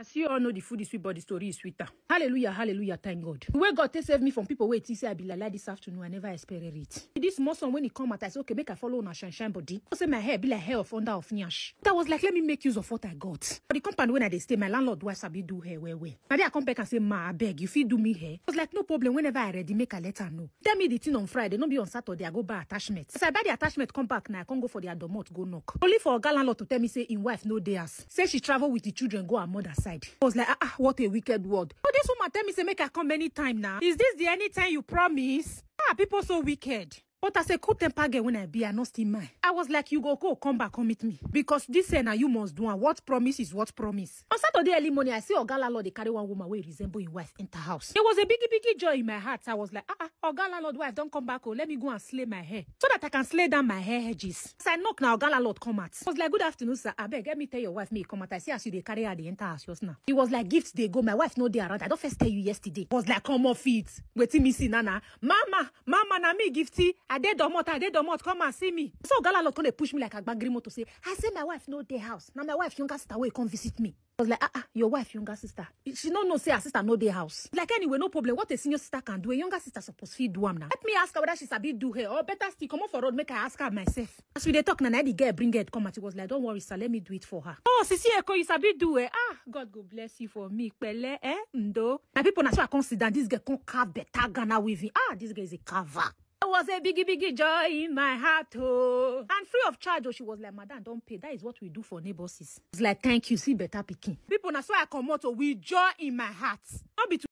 As you all know, the food is sweet, but the story is sweeter. Hallelujah, hallelujah, thank God. The way God take save me from people where it say I be like this afternoon, I never expected it. This muscle when it come out, I say, okay, make I follow on a shine body. I say my hair be like hair of under of nyash. That was like, let me make use of what I got. But the company when I stay, my landlord wife sabi do hair well. Now they I come back and say, ma, I beg, you feel do me hair. I was like, no problem, whenever I ready, make a let her know. Tell me the thing on Friday, not be on Saturday, I go buy attachment. As I buy the attachment, come back now, I can't go for the adomot, go knock. Only for a landlord to tell me, say, in wife, no days. Say she travel with the children, go her mother's side. I was like, what a wicked word. But this woman tell me, say, make her come anytime now. Is this the anytime you promise? People so wicked. But as a cool temper girl when I be, I not still mine. I was like, you go, come back, come meet me. Because this now you must do, and what promise is what promise. On Saturday early morning, I see Oga Lord, they carry one woman where resemble his wife enter house. It was a biggie joy in my heart. I was like, Oga Lord wife, don't come back, let me go and slay my hair. So that I can slay down my hair edges. As I knock now, Oga Lord come out. I was like, good afternoon, sir. I beg, let me tell your wife, me come out. I see as you they carry her, they enter house just now. It was like, gifts they go, my wife no day around. I don't first tell you yesterday. I was like, come off it. Waiting me see Nana. Mama, na me gifty. I did domot, come and see me. So Oga Lord come they push me like a bagrimo to say, I say my wife no day house. Now my wife younger sister will come visit me. I was like, your wife, younger sister. She don't know say her sister no day house. Like anyway, no problem. What a senior sister can do, a younger sister supposed to do am now. Let me ask her whether she's a bit do her, or better still come off for road, make her ask her myself. As we dey talk, now the girl bring her come out. She was like, don't worry, sir, let me do it for her. Oh, Sisi Eko, you sabi do it. God go bless you for me. Pele, ndo. Now people na so I consider this girl can carve better Ghana weaving. This girl is a carver. It was a biggie joy in my heart, oh. And free of charge, oh, she was like, madam, don't pay. That is what we do for neighbors. It's like, thank you, see better picking. People, na so I come out with joy in my heart. Not be